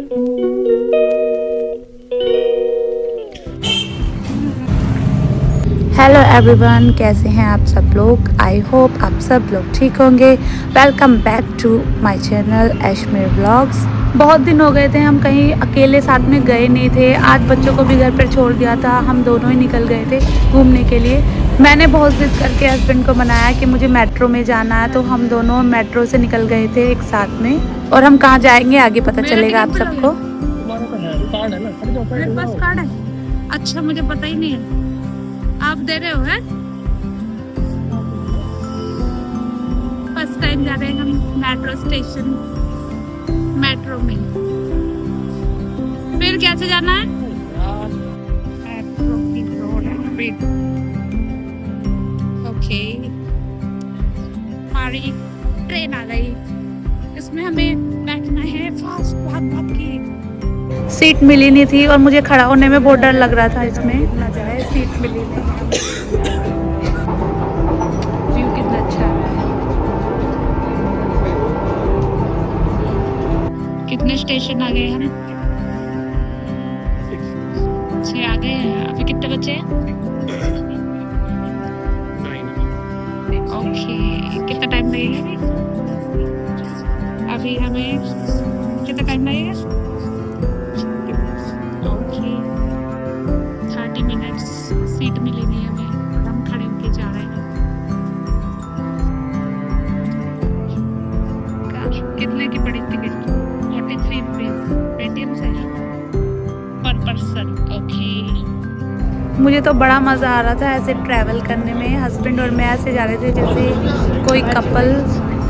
Hello everyone, कैसे हैं आप सब लोग। आई होप आप सब लोग ठीक होंगे। Welcome back to my channel Ashmeer vlogs. बहुत दिन हो गए थे हम कहीं अकेले साथ में गए नहीं थे। आज बच्चों को भी घर पर छोड़ दिया था, हम दोनों ही निकल गए थे घूमने के लिए। मैंने बहुत जिद करके हस्बैंड को मनाया कि मुझे मेट्रो में जाना है, तो हम दोनों मेट्रो से निकल गए थे एक साथ में। और हम कहाँ जाएंगे आगे पता चलेगा आप सबको। मेरे पास कार्ड है। अच्छा, मुझे पता ही नहीं है, आप दे रहे हो? है फर्स्ट टाइम जा रहे हैं हम मेट्रो स्टेशन, मेट्रो में। फिर कैसे जाना है? मेट्रो की रोड है। ओके, हमारी ट्रेन आ गई। इसमें हमें बैठना है फास्ट, भाग भाग के। सीट मिली नहीं थी और मुझे खड़ा होने में बहुत डर लग रहा था। इसमें ना जाए, सीट मिली नहीं। व्यू कितना अच्छा है। कितने स्टेशन आ गए हम? 6 आ गए हैं। अभी कितने बचे हैं? ओके, कितना टाइम लगेगा? अभी हमें कितना टाइम लगेगा? Okay, 30 minutes. सीट मिली नहीं हमें, हम खड़े होके जा रहे हैं। कितने की पड़ी टिकट? 43 रुपीज पेटीएम से पर पर्सन। ओके, मुझे तो बड़ा मज़ा आ रहा था ऐसे ट्रैवल करने में। हस्बैंड और मैं ऐसे जा रहे थे जैसे कोई कपल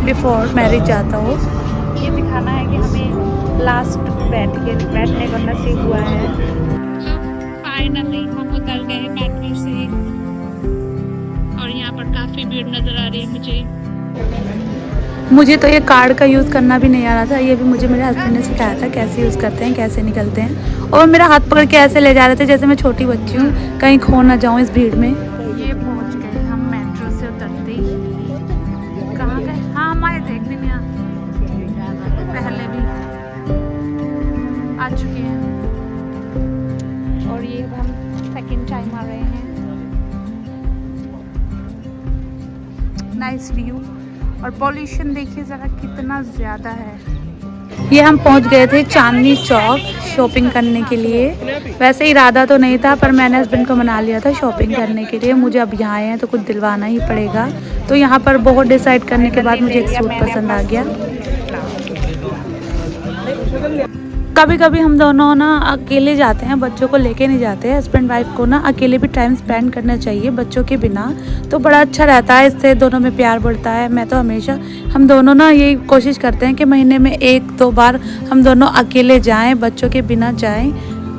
बिफोर मैरिज जाता हो। ये दिखाना है कि हमें लास्ट बैठने को नसीब हुआ है। फाइनली हम उतर गए मेट्रो से और यहाँ पर काफी भीड़ नजर आ रही है मुझे तो ये कार्ड का यूज़ करना भी नहीं आ रहा था। ये भी मुझे मेरे हस्बैंड ने सिखाया था कैसे यूज़ करते हैं, कैसे निकलते हैं। और मेरा हाथ पकड़ के ऐसे ले जा रहे थे जैसे मैं छोटी बच्ची हूँ, कहीं खो ना जाऊँ इस भीड़ में। ये पहुँच गए हम मेट्रो से उतरते ही। कहाँ गए? हाँ, हम आए थे एक दिन यहाँ पहले भी आ चुके हैं और ये हम सेकंड टाइम आ रहे हैं। नाइस व्यू और पॉल्यूशन देखिए ज़रा कितना ज़्यादा है। ये हम पहुंच गए थे चांदनी चौक शॉपिंग करने के लिए। वैसे इरादा तो नहीं था, पर मैंने हस्बैंड को मना लिया था शॉपिंग करने के लिए। मुझे अब यहाँ आए हैं तो कुछ दिलवाना ही पड़ेगा। तो यहाँ पर बहुत डिसाइड करने के बाद मुझे एक सूट पसंद आ गया। कभी कभी हम दोनों ना अकेले जाते हैं, बच्चों को लेके नहीं जाते। हस्बैंड वाइफ को ना अकेले भी टाइम स्पेंड करना चाहिए बच्चों के बिना, तो बड़ा अच्छा रहता है। इससे दोनों में प्यार बढ़ता है। मैं तो हमेशा हम दोनों ना यही कोशिश करते हैं कि महीने में 1-2 बार हम दोनों अकेले जाएं, बच्चों के बिना जाएं।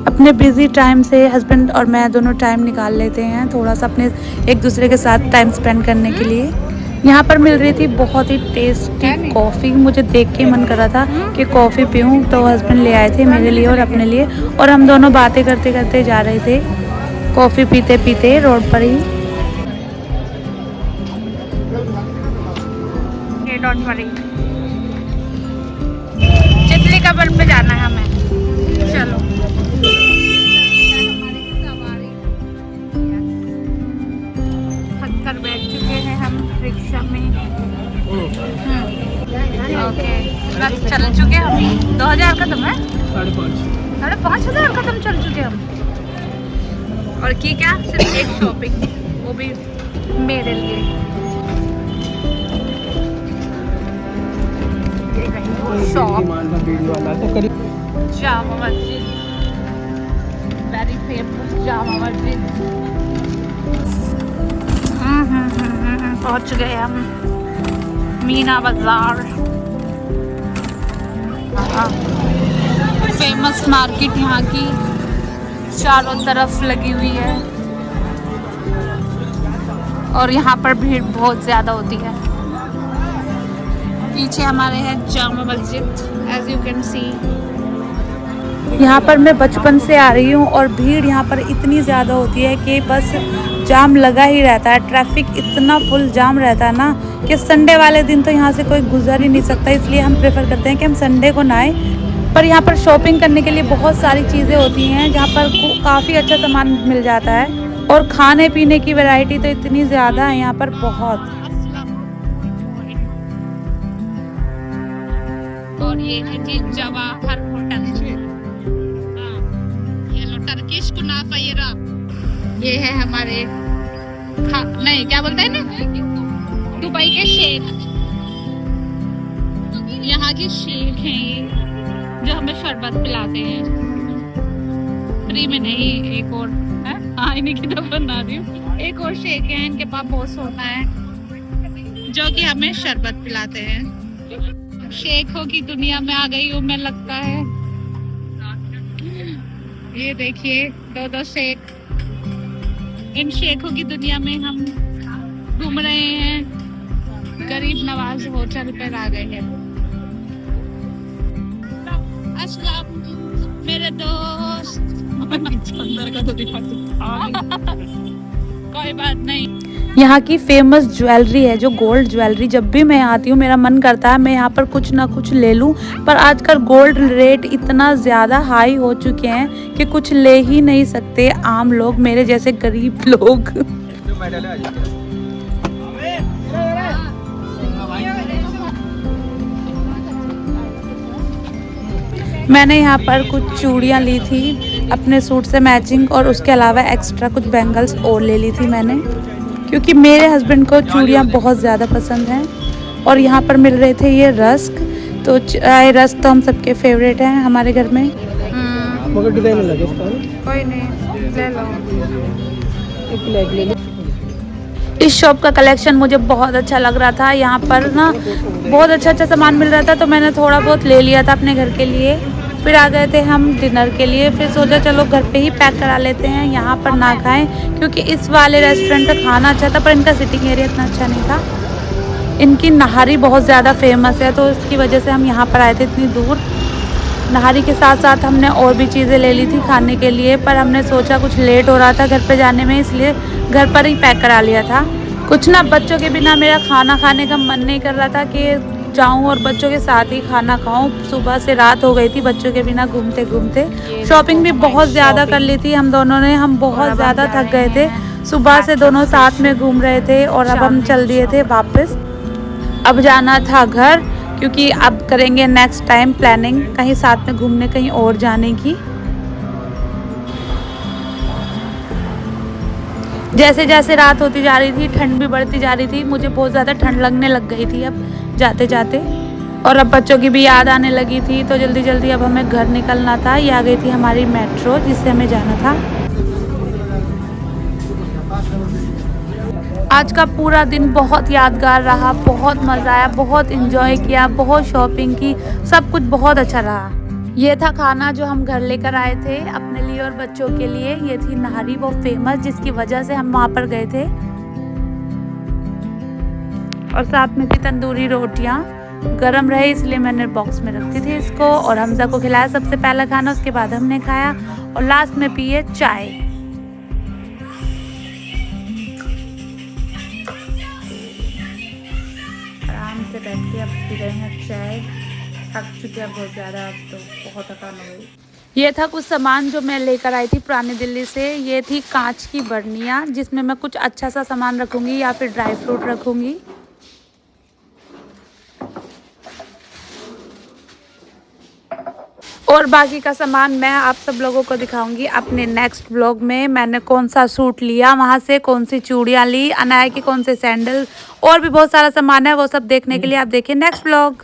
अपने बिज़ी टाइम से हस्बैंड और मैं दोनों टाइम निकाल लेते हैं थोड़ा सा अपने एक दूसरे के साथ टाइम स्पेंड करने के लिए। यहाँ पर मिल रही थी बहुत ही टेस्टी कॉफ़ी। मुझे देख के मन कर रहा था कि कॉफ़ी पीऊँ, तो हस्बैंड ले आए थे मेरे लिए और अपने लिए। और हम दोनों बातें करते करते जा रहे थे, कॉफ़ी पीते पीते रोड पर ही। डोंट वरी, चितली कबर पे जाना है हमें। चलो, थक कर बैठ चुके हैं हम रिक्शा में। ओके, बस चल चुके हम। 2000 कदम है, 5,500 कदम चल चुके हम। और की क्या, सिर्फ एक शॉपिंग, वो भी मेरे लिए। Shop Jama Masjid, very famous Jama Masjid. पहुंच गए हम मीना बाजार। फेमस मार्केट यहाँ की चारों तरफ लगी हुई है और यहाँ पर भीड़ बहुत ज़्यादा होती है। पीछे हमारे है Jama Masjid, as you can see. यहाँ पर मैं बचपन से आ रही हूँ और भीड़ यहाँ पर इतनी ज़्यादा होती है कि बस जाम लगा ही रहता है। ट्रैफिक इतना फुल जाम रहता है ना कि संडे वाले दिन तो यहाँ से कोई गुजर ही नहीं सकता। इसलिए हम प्रेफर करते हैं कि हम संडे को ना आए, पर यहाँ पर शॉपिंग करने के लिए बहुत सारी चीज़ें होती हैं जहाँ पर काफ़ी अच्छा सामान मिल जाता है और खाने पीने की वैरायटी तो इतनी ज़्यादा है यहाँ पर बहुत। और ये है जी जवाहर होटल। ये लो टर्किश कुनाफा ये है हमारे नहीं क्या बोलते हैं ना दुबई के शेख। यहाँ के शेख हैं ये जो हमें शरबत पिलाते हैं फ्री में नहीं। एक और इन्हीं की तरफ बना रही हूँ। एक और शेख है इनके पास बहुत सोना है जो कि हमें शरबत पिलाते हैं। शेखों की दुनिया में आ गई हूँ मैं लगता है। ये देखिए दो शेख। इन शेखों की दुनिया में हम घूम रहे हैं। गरीब नवाज होटल पर आ गए हैं। अस्सलाम मेरे दोस्त। अंदर का तो दिखा कोई बात नहीं। यहाँ की फेमस ज्वेलरी है जो गोल्ड ज्वेलरी। जब भी मैं आती हूँ मेरा मन करता है मैं यहाँ पर कुछ ना कुछ ले लूँ, पर आजकल गोल्ड रेट इतना ज़्यादा हाई हो चुके हैं कि कुछ ले ही नहीं सकते आम लोग, मेरे जैसे गरीब लोग। मैंने यहाँ पर कुछ चूड़ियाँ ली थी अपने सूट से मैचिंग और उसके अलावा एक्स्ट्रा कुछ बैंगल्स और ले ली थी मैंने, क्योंकि मेरे हस्बैंड को चूड़ियाँ बहुत ज़्यादा पसंद हैं। और यहाँ पर मिल रहे थे ये रस्क। तो रस्क तो हम सबके फेवरेट हैं हमारे घर में। कोई नहीं ले लो। इस शॉप का कलेक्शन मुझे बहुत अच्छा लग रहा था। यहाँ पर ना बहुत अच्छा सामान मिल रहा था तो मैंने थोड़ा बहुत ले लिया था अपने घर के लिए। फिर आ गए थे हम डिनर के लिए। फिर सोचा चलो घर पे ही पैक करा लेते हैं, यहाँ पर ना खाएं, क्योंकि इस वाले रेस्टोरेंट का खाना अच्छा था पर इनका सिटिंग एरिया इतना अच्छा नहीं था। इनकी नहारी बहुत ज़्यादा फेमस है तो इसकी वजह से हम यहाँ पर आए थे इतनी दूर। नहारी के साथ साथ हमने और भी चीज़ें ले ली थी खाने के लिए, पर हमने सोचा कुछ लेट हो रहा था घर पे जाने में, इसलिए घर पर ही पैक करा लिया था। कुछ ना बच्चों के बिना मेरा खाना खाने का मन नहीं कर रहा था कि जाऊं और बच्चों के साथ ही खाना खाऊं। सुबह से रात हो गई थी बच्चों के बिना घूमते घूमते। शॉपिंग भी बहुत ज़्यादा कर ली थी हम दोनों ने। हम बहुत ज़्यादा थक गए थे, सुबह से दोनों साथ में घूम रहे थे और अब हम चल दिए थे वापस। अब जाना था घर, क्योंकि अब करेंगे नेक्स्ट टाइम प्लानिंग कहीं साथ में घूमने कहीं और जाने की। जैसे जैसे रात होती जा रही थी ठंड भी बढ़ती जा रही थी। मुझे बहुत ज़्यादा ठंड लगने लग गई थी अब जाते जाते, और अब बच्चों की भी याद आने लगी थी तो जल्दी जल्दी अब हमें घर निकलना था। ये आ गई थी हमारी मेट्रो जिससे हमें जाना था। आज का पूरा दिन बहुत यादगार रहा, बहुत मज़ा आया, बहुत इन्जॉय किया, बहुत शॉपिंग की, सब कुछ बहुत अच्छा रहा। ये था खाना जो हम घर लेकर आए थे अपने लिए और बच्चों के लिए। ये थी नहारी वो फेमस जिसकी वजह से हम वहाँ पर गए थे, और साथ में थी तंदूरी रोटियाँ। गरम रहे इसलिए मैंने बॉक्स में रखी थी इसको, और हमजा को खिलाया सबसे पहला खाना, उसके बाद हमने खाया और लास्ट में पिए चाय। आराम से बैठ के अब पी रहे हैं चाय। थक चुके हैं बहुत ज़्यादा, अब तो बहुत थकान हो गई। ये था कुछ सामान जो मैं लेकर आई थी पुरानी दिल्ली से। ये थी कांच की बर्नियाँ जिसमें मैं कुछ अच्छा सा सामान रखूँगी या फिर ड्राई फ्रूट रखूँगी। और बाकी का सामान मैं आप सब लोगों को दिखाऊंगी अपने नेक्स्ट व्लॉग में। मैंने कौन सा सूट लिया वहाँ से, कौन सी चूड़ियाँ ली, अनाया के कौन से सैंडल, और भी बहुत सारा सामान है, वो सब देखने के लिए आप देखिए नेक्स्ट व्लॉग।